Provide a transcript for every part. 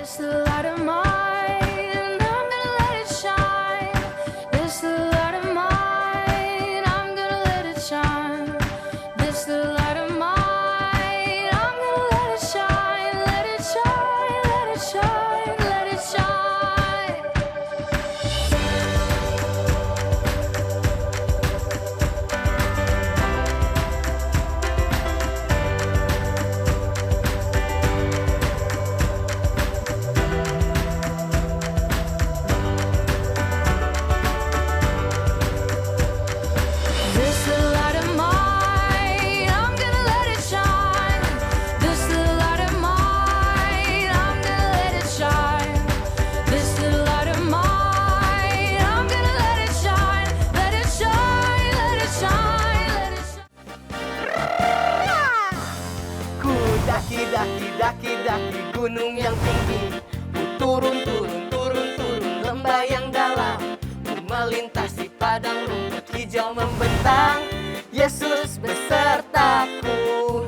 This the light of mine, I'm gonna let it shine. This the light of mine, I'm gonna let it shine. This the light of mine, I'm gonna let it shine. Let it shine, let it shine, let it shine. This the light of mine, I'm gonna let it shine. This the light of mine, I'm gonna let it shine. This the light of mine, I'm gonna let it shine. Let it shine, let it shine, let it shine. Ku daki gunung yang tinggi. Ku turun lembah yang dalam. Ku melintasi padang rumput hijau membentang. Yesus besertaku.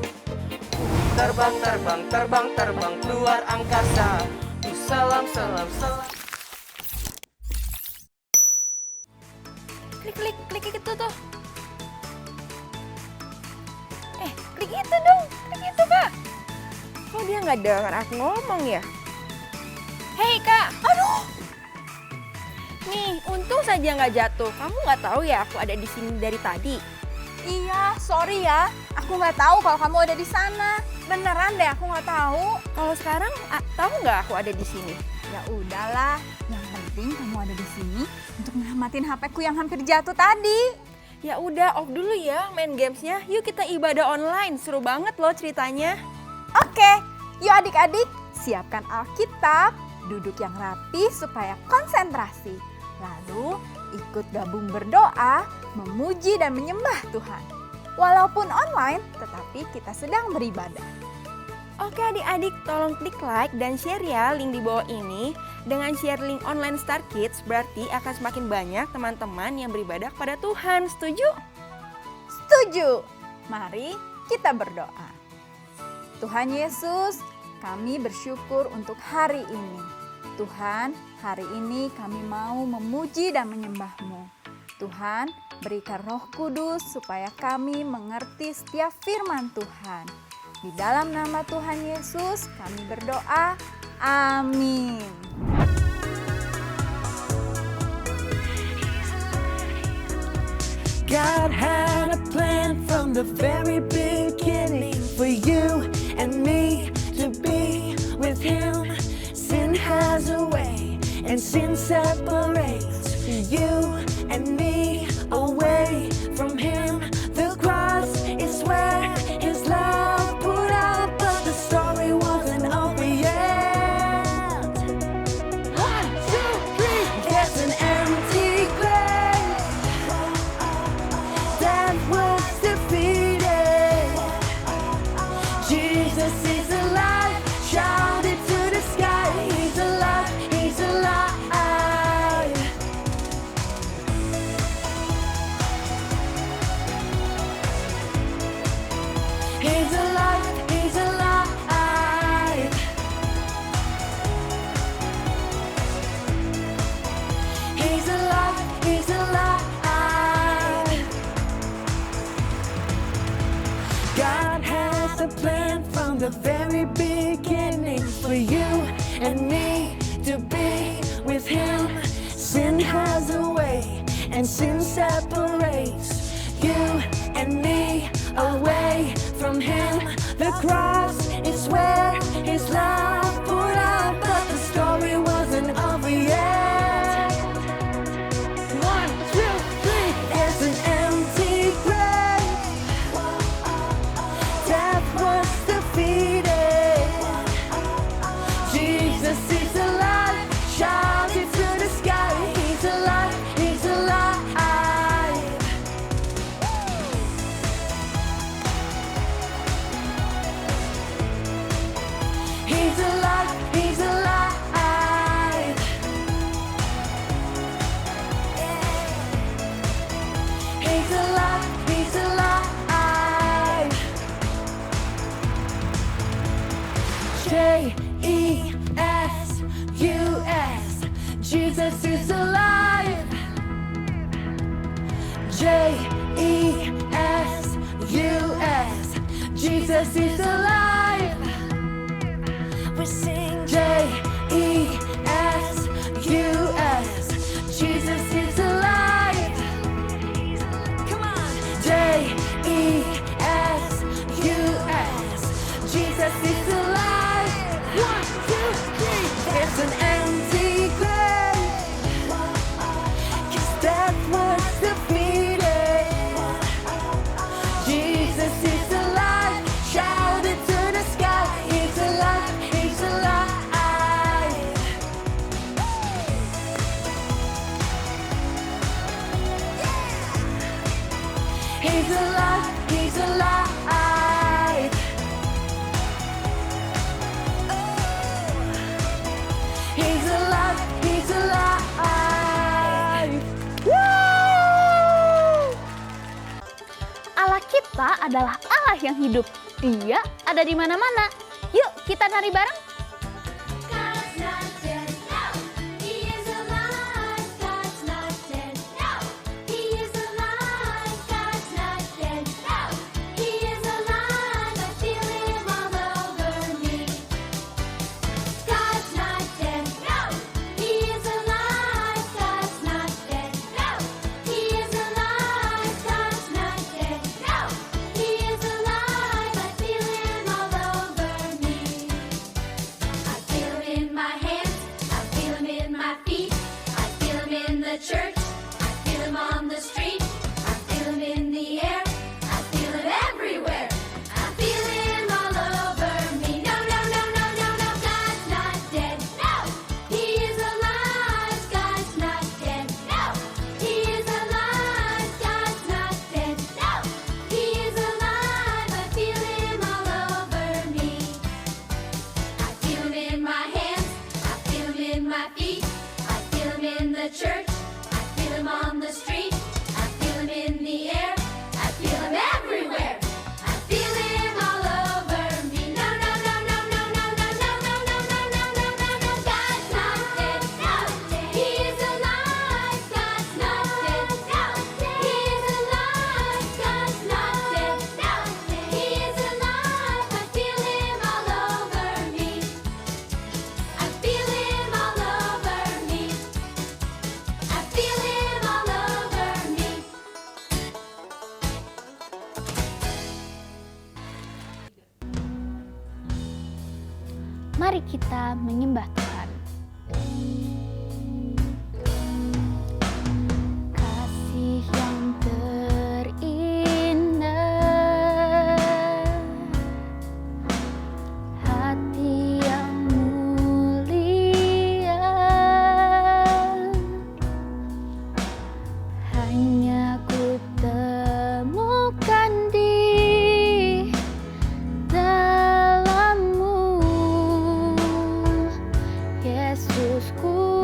Ku terbang keluar angkasa. Ku salam. Klik itu tuh. Klik itu dong. Klik itu, Kak. Kok dia nggak dengar aku ngomong ya? Hei, Kak. Aduh. Nih, untung saja nggak jatuh. Kamu nggak tahu ya aku ada di sini dari tadi? Iya, sorry ya. Aku nggak tahu kalau kamu ada di sana. Beneran deh, aku nggak tahu. Kalau sekarang tahu nggak aku ada di sini? Ya udahlah, yang penting kamu ada di sini untuk nyelamatin HP-ku yang hampir jatuh tadi. Ya udah, off dulu ya main gamesnya. Yuk kita ibadah online. Seru banget loh ceritanya. Oke, yuk adik-adik, siapkan Alkitab, duduk yang rapi supaya konsentrasi. Lalu ikut gabung berdoa, memuji dan menyembah Tuhan. Walaupun online, tetapi kita sedang beribadah. Oke adik-adik, tolong klik like dan share ya link di bawah ini. Dengan share link online Star Kids, berarti akan semakin banyak teman-teman yang beribadah kepada Tuhan. Setuju? Setuju. Mari kita berdoa. Tuhan Yesus, kami bersyukur untuk hari ini. Tuhan, hari ini kami mau memuji dan menyembah-Mu. Tuhan, berikan Roh Kudus supaya kami mengerti setiap firman Tuhan. Di dalam nama Tuhan Yesus kami berdoa. Amin. God had a plan from the very beginning for you and me to be with Him. Sin has a way, and sin separates you and me away from Him. The cross is where His love poured out, but the story wasn't over yet. 1, 2, 3, there's an empty grave. Death was defeated. Jesus is alive. Shout it to the sky. He's alive. He's alive. He's alive. He's alive. He's alive. He's alive. God has a plan from the very beginning for you and me to be with Him. Sin has a way, and sin separates you and me away from Him. The cross is where His love poured out, but the story wasn't over yet. 1, 2, 3, there's an empty grave. Death was defeated. Jesus is alive. Shout it to the sky. He's alive. He's alive. Jesus is alive. J-E-S-U-S. Jesus is alive. We sing J-E-S-U-S. Jesus is alive. Come on. J-E-S-U-S. Jesus is alive. 1, 2, 3. There's an empty grave, 'cause death was defeated. Jesus is alive. Shout it to the sky. He's alive. He's alive. He's alive. He's alive. He's alive. He's alive. Woo! Allah kita adalah Allah yang hidup. Dia ada di mana-mana. Yuk kita nari bareng. God's not dead, no. He is alive. God's not dead, no. He is alive. God's not dead, no. He is alive. I feel him all over me. God's not dead, no. He is alive. God's not dead, no. He is alive. God's not dead, no. He is alive. I feel him all over me. I feel him in my hands, I feel him in my feet, I feel him in the church, I feel him on the street, I feel him in the air, I feel him everywhere, I feel him all over me. No, no, no, no, no, no, God's not dead, no, he is alive, God's not dead, no, he is alive, God's not dead, no, he is alive, I feel him all over me. I feel him in my hands, I feel him in my feet, I feel him in the church, I feel him on the street, I feel him in the air, I feel him everywhere, I feel him all over me. No, no, no, no, no, no, no, no, no, no, no, no, no, no, no, God's not dead, no, he is alive, God's not dead, no, he is alive, God's not dead, no, he is alive, I feel him all over me. I feel him all over me. I feel him all over me. Mari kita menyembah Tuhan. Kasih yang terindah, hati yang mulia, hanya ku temukan di dalammu, Yesusku.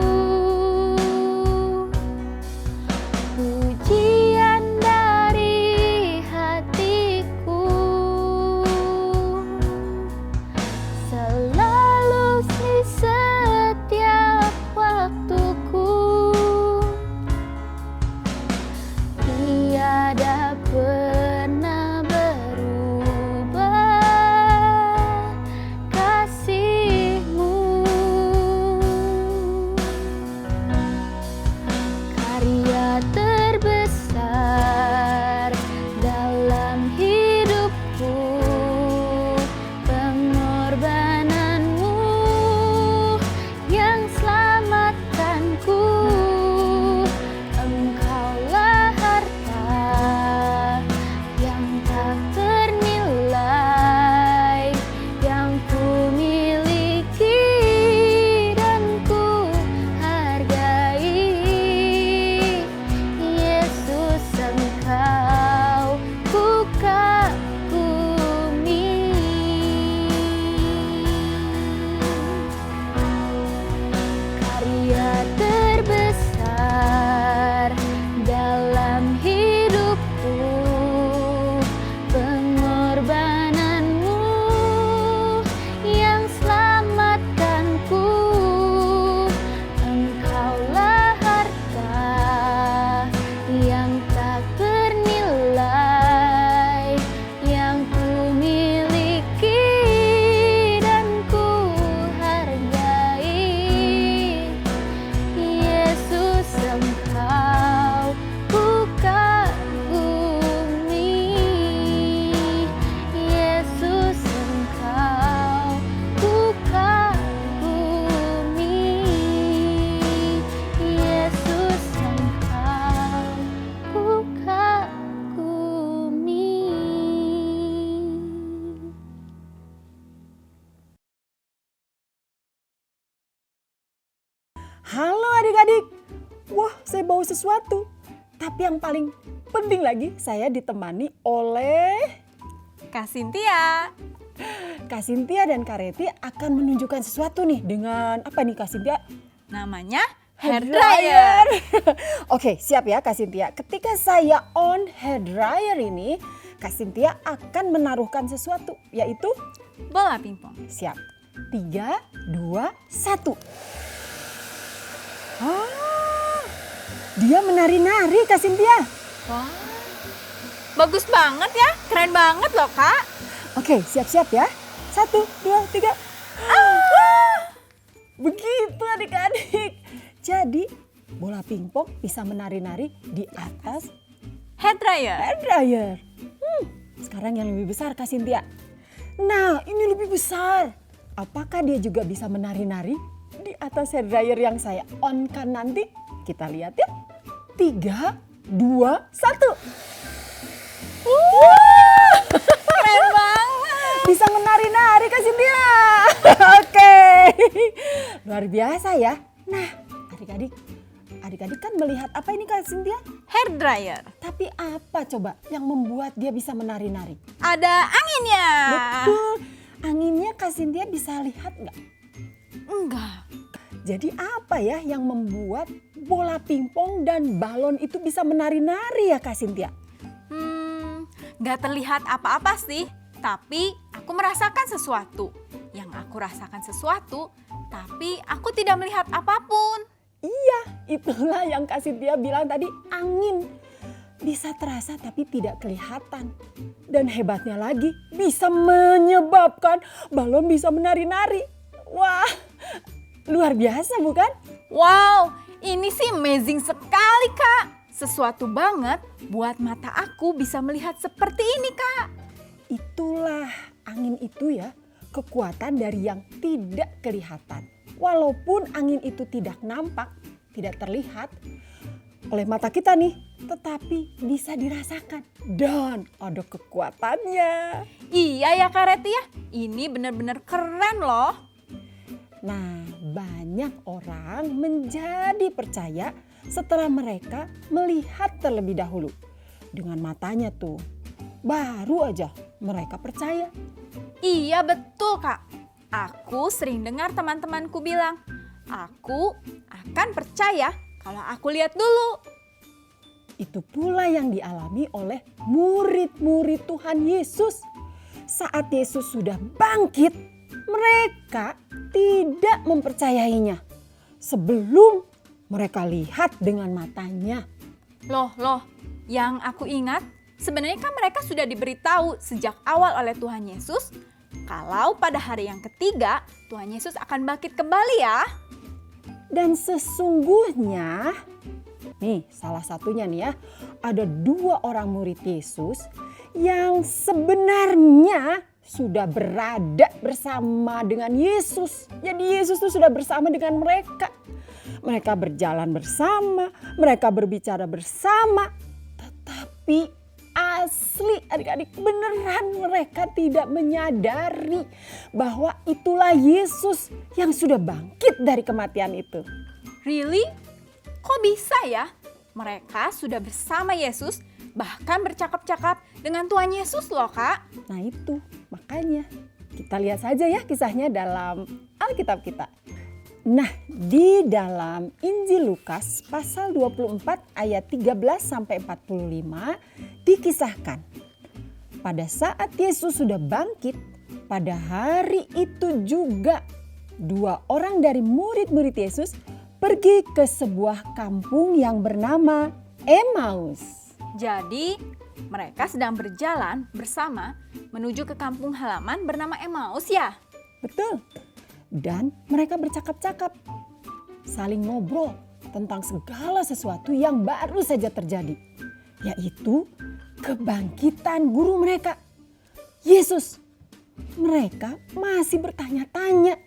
Halo adik-adik. Wah, saya bawa sesuatu. Tapi yang paling penting lagi, saya ditemani oleh Kak Cynthia. Kak Cynthia dan Kak Reti akan menunjukkan sesuatu nih dengan apa nih Kak Cynthia? Namanya hair dryer. Oke, siap ya Kak Cynthia. Ketika saya on hair dryer ini, Kak Cynthia akan menaruhkan sesuatu, yaitu Bola pingpong. siap. 3, 2, 1. Dia menari-nari Kak Cynthia. Wah, bagus banget ya. Keren banget loh Kak. Oke, siap-siap ya. 1, 2, 3. Begitu adik-adik. Jadi bola pingpong bisa menari-nari di atas Hair dryer. hair dryer. Sekarang yang lebih besar Kak Cynthia. Nah, ini lebih besar. Apakah dia juga bisa menari-nari di atas hair dryer yang saya on-kan nanti? Kita lihat ya. 3, 2, 1. Keren banget. Bisa menari-nari Kak Cynthia. Oke. Luar biasa ya. Nah, adik-adik kan melihat apa ini Kak Cynthia? Hair dryer. Tapi apa coba yang membuat dia bisa menari-nari? Ada anginnya. Betul. Anginnya Kak Cynthia bisa lihat nggak? Enggak. Jadi apa ya yang membuat bola pingpong dan balon itu bisa menari-nari ya Kak Cynthia? Nggak terlihat apa-apa sih. Tapi aku merasakan sesuatu. Yang aku rasakan sesuatu, tapi aku tidak melihat apapun. Iya, itulah yang Kak Cynthia bilang tadi, angin. Bisa terasa tapi tidak kelihatan. Dan hebatnya lagi, bisa menyebabkan balon bisa menari-nari. Wah, luar biasa bukan? Wow, ini sih amazing sekali Kak. Sesuatu banget buat mata aku bisa melihat seperti ini Kak. Itulah angin itu ya, kekuatan dari yang tidak kelihatan. Walaupun angin itu tidak nampak, tidak terlihat oleh mata kita nih, tetapi bisa dirasakan dan ada kekuatannya. Iya ya Kak Reti ya, ini benar-benar keren loh. Nah, banyak orang menjadi percaya setelah mereka melihat terlebih dahulu. Dengan matanya tuh, baru aja mereka percaya. Iya betul Kak. Aku sering dengar teman-temanku bilang, aku akan percaya kalau aku lihat dulu. Itu pula yang dialami oleh murid-murid Tuhan Yesus. Saat Yesus sudah bangkit, mereka tidak mempercayainya sebelum mereka lihat dengan matanya. Loh, yang aku ingat sebenarnya kan mereka sudah diberitahu sejak awal oleh Tuhan Yesus kalau pada hari yang ketiga Tuhan Yesus akan bangkit kembali ya. Dan sesungguhnya, nih salah satunya nih ya, ada 2 orang murid Yesus yang sebenarnya sudah berada bersama dengan Yesus. Jadi Yesus tuh sudah bersama dengan mereka. Mereka berjalan bersama, mereka berbicara bersama. Tetapi asli adik-adik, beneran mereka tidak menyadari bahwa itulah Yesus yang sudah bangkit dari kematian itu. Really? Kok bisa ya? Mereka sudah bersama Yesus, bahkan bercakap-cakap dengan Tuhan Yesus loh Kak. Nah itu makanya kita lihat saja ya kisahnya dalam Alkitab kita. Nah, di dalam Injil Lukas pasal 24 ayat 13 sampai 45 dikisahkan. Pada saat Yesus sudah bangkit, pada hari itu juga 2 orang dari murid-murid Yesus pergi ke sebuah kampung yang bernama Emmaus. Jadi mereka sedang berjalan bersama menuju ke kampung halaman bernama Emmaus ya? Betul. Dan mereka bercakap-cakap, saling ngobrol tentang segala sesuatu yang baru saja terjadi, yaitu kebangkitan guru mereka, Yesus. Mereka masih bertanya-tanya,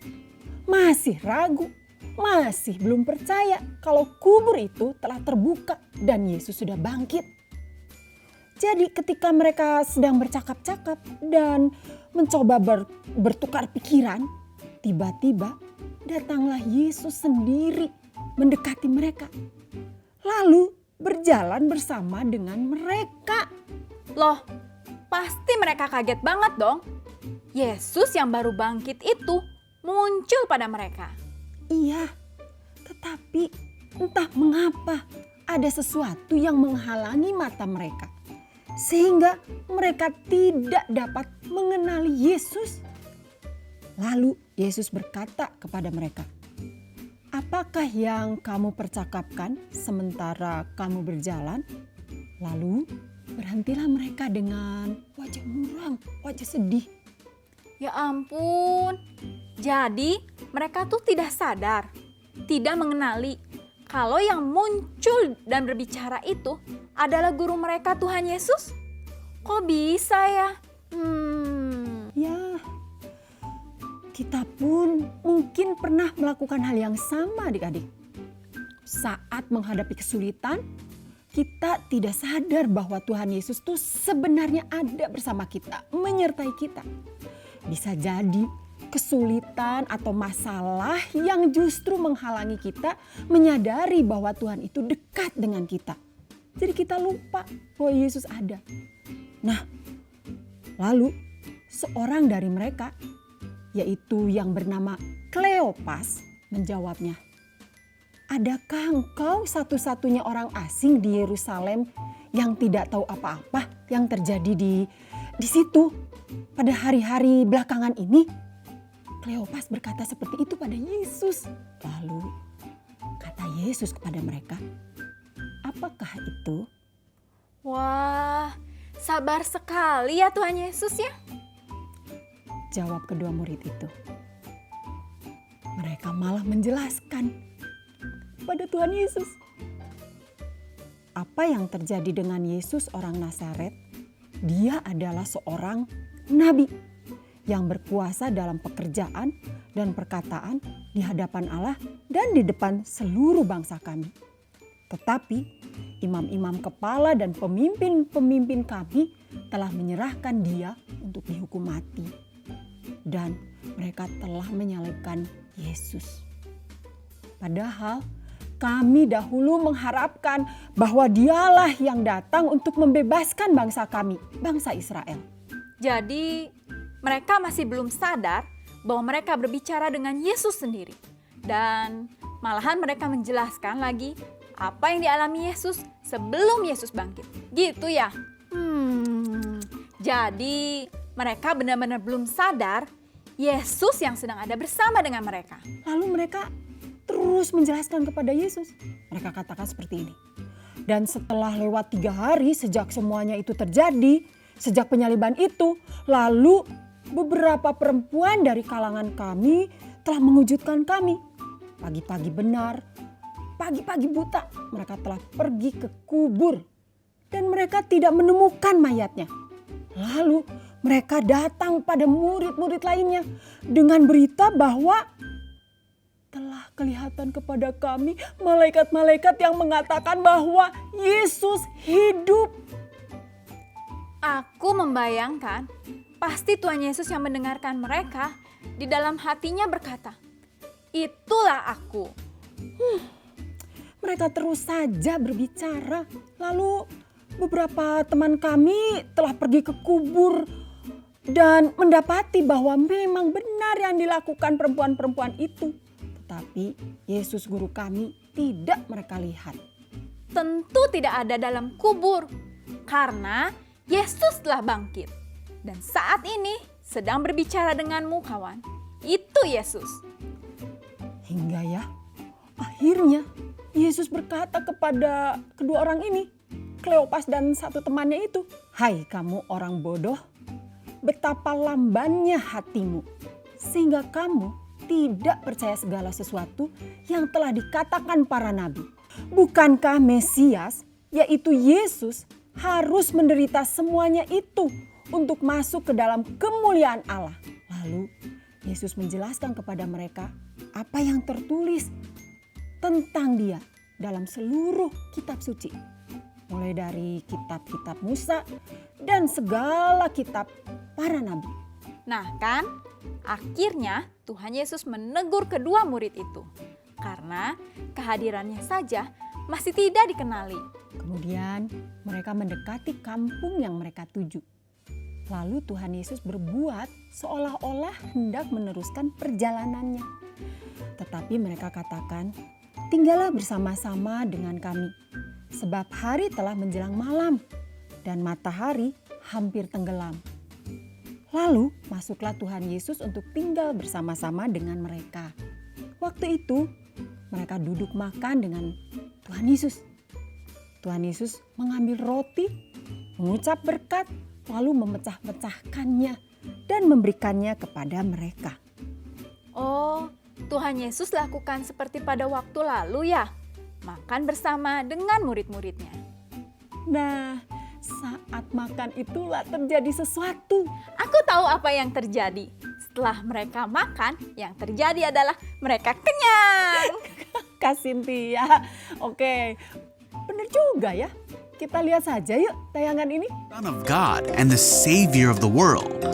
masih ragu, masih belum percaya kalau kubur itu telah terbuka dan Yesus sudah bangkit. Jadi ketika mereka sedang bercakap-cakap dan mencoba bertukar pikiran, tiba-tiba datanglah Yesus sendiri mendekati mereka. Lalu berjalan bersama dengan mereka. Loh, pasti mereka kaget banget dong. Yesus yang baru bangkit itu muncul pada mereka. Iya, tetapi entah mengapa ada sesuatu yang menghalangi mata mereka. Sehingga mereka tidak dapat mengenali Yesus. Lalu Yesus berkata kepada mereka, "Apakah yang kamu percakapkan sementara kamu berjalan?" Lalu berhentilah mereka dengan wajah muram, wajah sedih. Ya ampun, jadi mereka tuh tidak sadar, tidak mengenali kalau yang muncul dan berbicara itu adalah guru mereka Tuhan Yesus. Kok bisa ya? Ya, kita pun mungkin pernah melakukan hal yang sama adik-adik. Saat menghadapi kesulitan, kita tidak sadar bahwa Tuhan Yesus tuh sebenarnya ada bersama kita, menyertai kita. Bisa jadi kesulitan atau masalah yang justru menghalangi kita menyadari bahwa Tuhan itu dekat dengan kita. Jadi kita lupa bahwa Yesus ada. Nah, lalu seorang dari mereka, yaitu yang bernama Kleopas, menjawabnya, "Adakah engkau satu-satunya orang asing di Yerusalem yang tidak tahu apa-apa yang terjadi di situ pada hari-hari belakangan ini?" Kleopas berkata seperti itu pada Yesus. Lalu kata Yesus kepada mereka, "Apakah itu?" Wah, sabar sekali ya Tuhan Yesus ya. Jawab kedua murid itu. Mereka malah menjelaskan pada Tuhan Yesus apa yang terjadi dengan Yesus orang Nazaret. Dia adalah seorang nabi yang berkuasa dalam pekerjaan dan perkataan di hadapan Allah dan di depan seluruh bangsa kami. Tetapi imam-imam kepala dan pemimpin-pemimpin kami telah menyerahkan dia untuk dihukum mati. Dan mereka telah menyalibkan Yesus. Padahal kami dahulu mengharapkan bahwa dialah yang datang untuk membebaskan bangsa kami, bangsa Israel. Jadi mereka masih belum sadar bahwa mereka berbicara dengan Yesus sendiri. Dan malahan mereka menjelaskan lagi apa yang dialami Yesus sebelum Yesus bangkit. Gitu ya? Jadi mereka benar-benar belum sadar Yesus yang sedang ada bersama dengan mereka. Lalu mereka terus menjelaskan kepada Yesus. Mereka katakan seperti ini. Dan setelah lewat 3 hari sejak semuanya itu terjadi, sejak penyaliban itu, lalu beberapa perempuan dari kalangan kami telah mengejutkan kami. Pagi-pagi benar, pagi-pagi buta, mereka telah pergi ke kubur dan mereka tidak menemukan mayatnya. Lalu mereka datang pada murid-murid lainnya dengan berita bahwa telah kelihatan kepada kami malaikat-malaikat yang mengatakan bahwa Yesus hidup. Aku membayangkan pasti Tuhan Yesus yang mendengarkan mereka di dalam hatinya berkata, "Itulah aku." Mereka terus saja berbicara. Lalu beberapa teman kami telah pergi ke kubur dan mendapati bahwa memang benar yang dilakukan perempuan-perempuan itu. Tetapi Yesus guru kami tidak mereka lihat. Tentu tidak ada dalam kubur karena Yesus telah bangkit. Dan saat ini sedang berbicara denganmu kawan. Itu Yesus. Hingga ya, akhirnya Yesus berkata kepada kedua orang ini, Kleopas dan satu temannya itu, "Hai kamu orang bodoh, betapa lambannya hatimu, sehingga kamu tidak percaya segala sesuatu yang telah dikatakan para nabi. Bukankah Mesias, yaitu Yesus, harus menderita semuanya itu untuk masuk ke dalam kemuliaan Allah?" Lalu Yesus menjelaskan kepada mereka apa yang tertulis tentang dia dalam seluruh kitab suci. Mulai dari kitab-kitab Musa dan segala kitab para nabi. Nah kan, akhirnya Tuhan Yesus menegur kedua murid itu. karena kehadirannya saja masih tidak dikenali. Kemudian mereka mendekati kampung yang mereka tuju. Lalu Tuhan Yesus berbuat seolah-olah hendak meneruskan perjalanannya. Tetapi mereka katakan, "Tinggallah bersama-sama dengan kami, sebab hari telah menjelang malam dan matahari hampir tenggelam." Lalu masuklah Tuhan Yesus untuk tinggal bersama-sama dengan mereka. Waktu itu mereka duduk makan dengan Tuhan Yesus. Tuhan Yesus mengambil roti, mengucap berkat, lalu memecah-mecahkannya dan memberikannya kepada mereka. Oh, Tuhan Yesus lakukan seperti pada waktu lalu ya? Makan bersama dengan murid-muridnya. Nah, saat makan itulah terjadi sesuatu. Aku tahu apa yang terjadi. Setelah mereka makan, yang terjadi adalah mereka kenyang. Kak Cynthia, oke, benar juga ya. Kita lihat saja yuk tayangan ini. Son of God and the Savior of the world.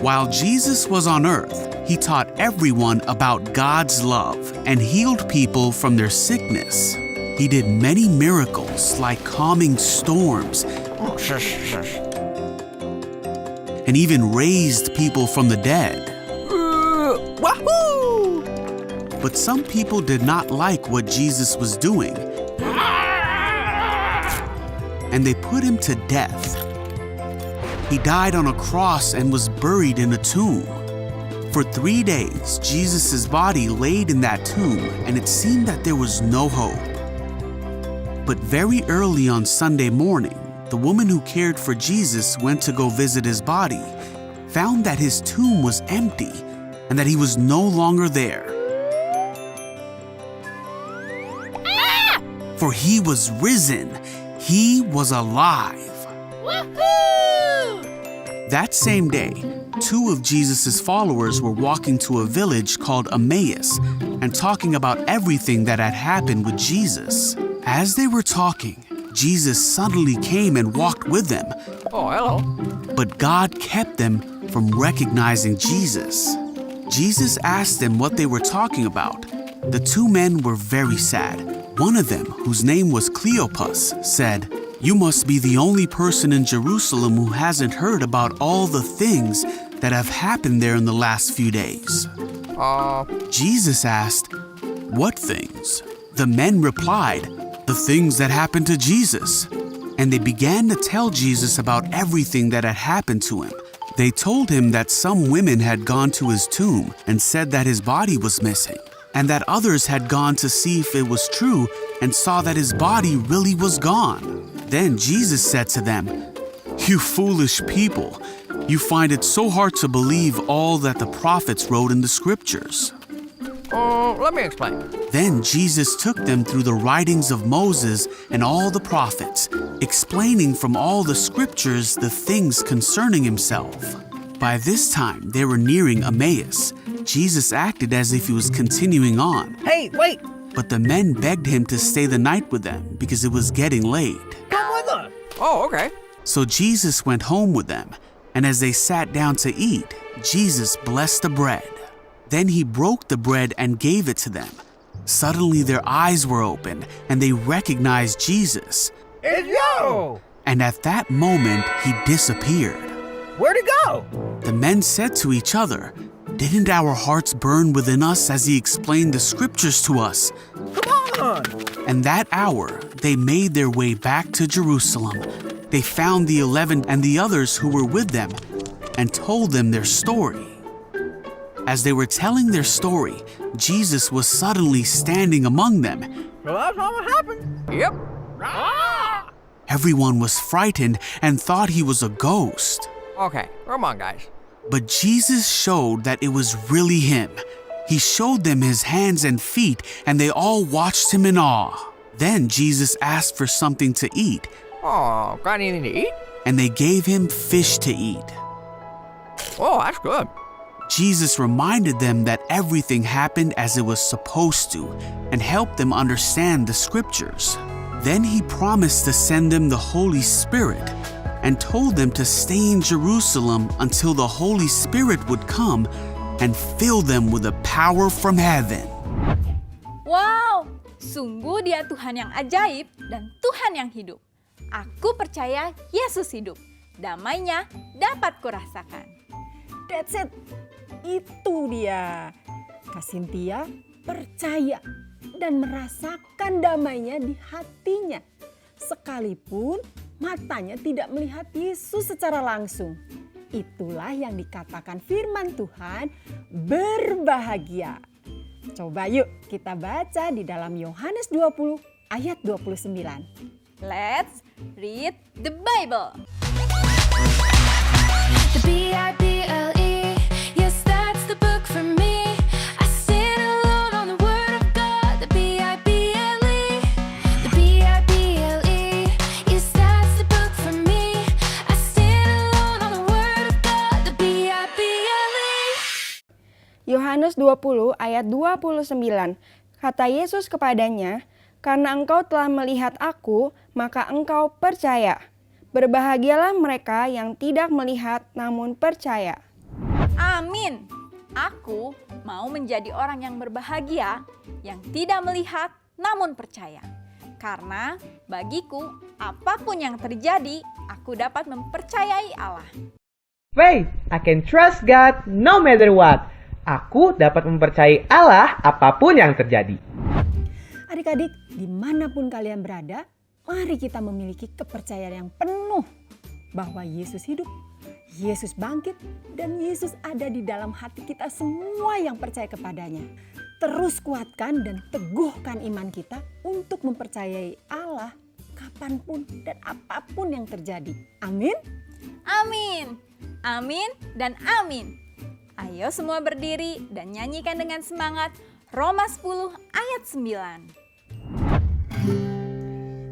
While Jesus was on earth, he taught everyone about God's love and healed people from their sickness. He did many miracles like calming storms and even raised people from the dead. Wahoo! But some people did not like what Jesus was doing, and they put him to death. He died on a cross and was buried in a tomb. For 3 days, Jesus' body laid in that tomb, and it seemed that there was no hope. But very early on Sunday morning, the woman who cared for Jesus went to go visit his body, found that his tomb was empty and that he was no longer there. For he was risen. He was alive. That same day, 2 of Jesus' followers were walking to a village called Emmaus and talking about everything that had happened with Jesus. As they were talking, Jesus suddenly came and walked with them. Oh, hello. But God kept them from recognizing Jesus. Jesus asked them what they were talking about. The 2 men were very sad. One of them, whose name was Cleopas, said, "You must be the only person in Jerusalem who hasn't heard about all the things that have happened there in the last few days." Jesus asked, "What things?" The men replied, "The things that happened to Jesus." And they began to tell Jesus about everything that had happened to him. They told him that some women had gone to his tomb and said that his body was missing, and that others had gone to see if it was true and saw that his body really was gone. Then Jesus said to them, "You foolish people, you find it so hard to believe all that the prophets wrote in the scriptures." Let me explain. Then Jesus took them through the writings of Moses and all the prophets, explaining from all the scriptures the things concerning himself. By this time, they were nearing Emmaus. Jesus acted as if he was continuing on, Hey, wait! but the men begged him to stay the night with them because it was getting late. Come with us! Oh, okay. So Jesus went home with them, and as they sat down to eat, Jesus blessed the bread. Then he broke the bread and gave it to them. Suddenly their eyes were opened, and they recognized Jesus. It's you! And at that moment, he disappeared. Where'd he go? The men said to each other, "Didn't our hearts burn within us as he explained the scriptures to us?" Come on! And that hour, they made their way back to Jerusalem. They found the 11 and the others who were with them and told them their story. As they were telling their story, Jesus was suddenly standing among them. So that's how it happened. Yep. Ah! Everyone was frightened and thought he was a ghost. Okay, come on, guys. But Jesus showed that it was really him. He showed them his hands and feet, and they all watched him in awe. Then Jesus asked for something to eat, Oh, got anything to eat? and they gave him fish to eat. Oh, that's good. Jesus reminded them that everything happened as it was supposed to and helped them understand the scriptures. Then he promised to send them the Holy Spirit and told them to stay in Jerusalem until the Holy Spirit would come and fill them with the power from heaven. Wow, sungguh Dia Tuhan yang ajaib dan Tuhan yang hidup. Aku percaya Yesus hidup. Damainya dapat kurasakan. That's it. Itu dia. Kak Cynthia percaya dan merasakan damainya di hatinya. Sekalipun matanya tidak melihat Yesus secara langsung. Itulah yang dikatakan firman Tuhan, berbahagia. Coba yuk kita baca di dalam Yohanes 20 ayat 29. Let's read the Bible. The Bible, yes, that's the book for me. I stand alone on the Word of God. The Bible, the Bible, yes, that's the book for me. I stand alone on the Word of God. The Bible. Yohanes 20 ayat 29. Kata Yesus kepadanya, "Karena engkau telah melihat aku, maka engkau percaya. Berbahagialah mereka yang tidak melihat namun percaya." Amin. Aku mau menjadi orang yang berbahagia, yang tidak melihat namun percaya. Karena bagiku, apapun yang terjadi, aku dapat mempercayai Allah. Faith, I can trust God no matter what. Aku dapat mempercayai Allah apapun yang terjadi. Adik-adik, dimanapun kalian berada, mari kita memiliki kepercayaan yang penuh bahwa Yesus hidup, Yesus bangkit, dan Yesus ada di dalam hati kita semua yang percaya kepadanya. Terus kuatkan dan teguhkan iman kita untuk mempercayai Allah kapanpun dan apapun yang terjadi. Amin. Amin. Amin dan amin. Ayo semua berdiri dan nyanyikan dengan semangat Roma 10 ayat 9.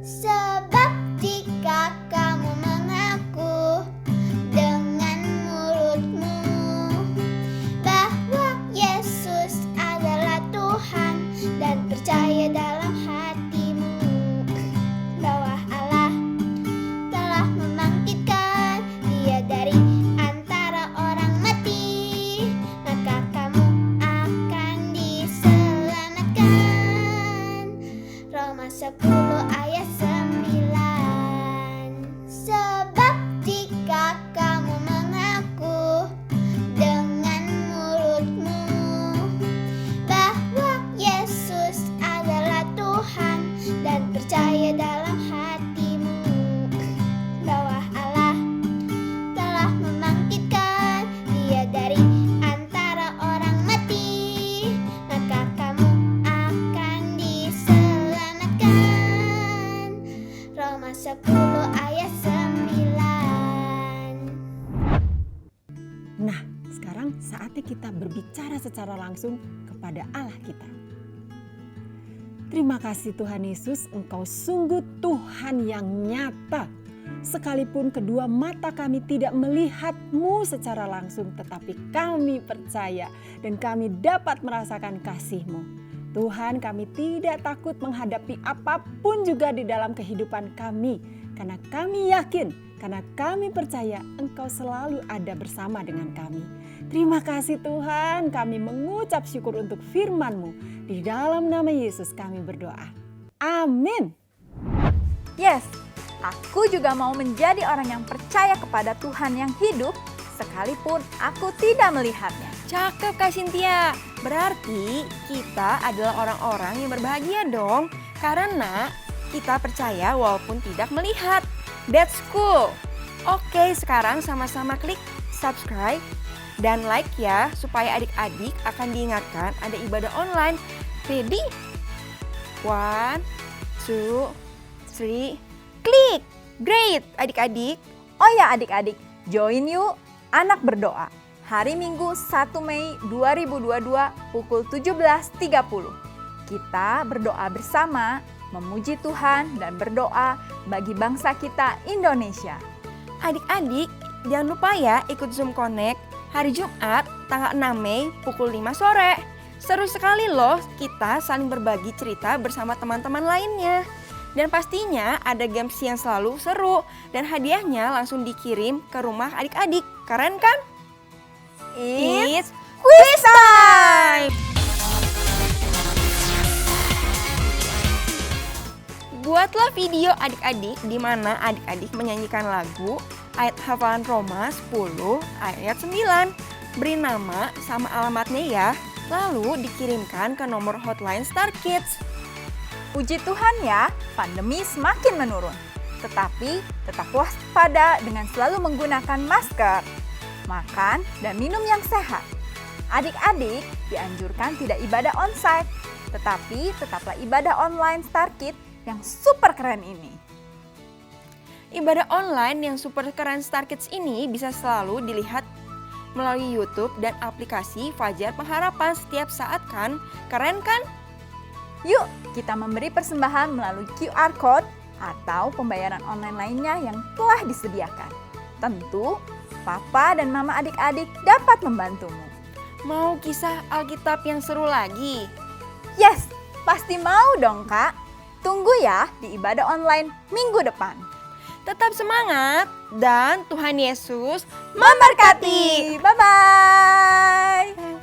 Sebab jika kamu mengaku dengan mulutmu bahwa Yesus adalah Tuhan dan percaya dalam hatimu bahwa Allah telah membangkitkan Dia dari antara orang mati, maka kamu akan diselamatkan. Roma 10 ayat 9. Sebab jika kamu mengaku dengan mulutmu bahwa Yesus adalah Tuhan dan percaya dalam hatimu bahwa Allah telah membangkitkan Dia dari antara orang mati, maka kamu akan diselamatkan. Roma 10 ayat 9. Nah, sekarang saatnya kita berbicara secara langsung kepada Allah kita. Terima kasih Tuhan Yesus, Engkau sungguh Tuhan yang nyata. Sekalipun kedua mata kami tidak melihat-Mu secara langsung, tetapi kami percaya dan kami dapat merasakan kasih-Mu. Tuhan, kami tidak takut menghadapi apapun juga di dalam kehidupan kami. Karena kami yakin, karena kami percaya Engkau selalu ada bersama dengan kami. Terima kasih Tuhan, kami mengucap syukur untuk firman-Mu. Di dalam nama Yesus kami berdoa. Amin. Yes, aku juga mau menjadi orang yang percaya kepada Tuhan yang hidup sekalipun aku tidak melihatnya. Cakep Kak Cynthia. Berarti kita adalah orang-orang yang berbahagia dong. Karena kita percaya walaupun tidak melihat. That's cool. Oke, sekarang sama-sama klik subscribe dan like ya, supaya adik-adik akan diingatkan ada ibadah online. Ready? 1, 2, 3, klik! Great adik-adik. Oh ya adik-adik, join yuk Anak Berdoa. Hari Minggu 1 Mei 2022 pukul 17.30. Kita berdoa bersama, memuji Tuhan dan berdoa bagi bangsa kita Indonesia. Adik-adik, jangan lupa ya ikut Zoom Connect hari Jumat tanggal 6 Mei pukul 5 sore. Seru sekali loh kita saling berbagi cerita bersama teman-teman lainnya. Dan pastinya ada games yang selalu seru dan hadiahnya langsung dikirim ke rumah adik-adik. Keren kan? It's quiz time! Buatlah video adik-adik di mana adik-adik menyanyikan lagu ayat hafalan Roma 10 ayat 9. Beri nama sama alamatnya ya, lalu dikirimkan ke nomor hotline Star Kids. Puji Tuhan ya, pandemi semakin menurun. Tetapi tetap waspada dengan selalu menggunakan masker, makan dan minum yang sehat. Adik-adik dianjurkan tidak ibadah onsite, tetapi tetaplah ibadah online Star Kids yang super keren ini. Ibadah online yang super keren Star Kids ini bisa selalu dilihat melalui YouTube dan aplikasi Fajar Pengharapan setiap saat kan? Keren kan? Yuk, kita memberi persembahan melalui QR Code atau pembayaran online lainnya yang telah disediakan. Tentu, Papa dan Mama adik-adik dapat membantumu. Mau kisah Alkitab yang seru lagi? Yes, pasti mau dong Kak. Tunggu ya di ibadah online minggu depan. Tetap semangat dan Tuhan Yesus Memberkati. Bye-bye.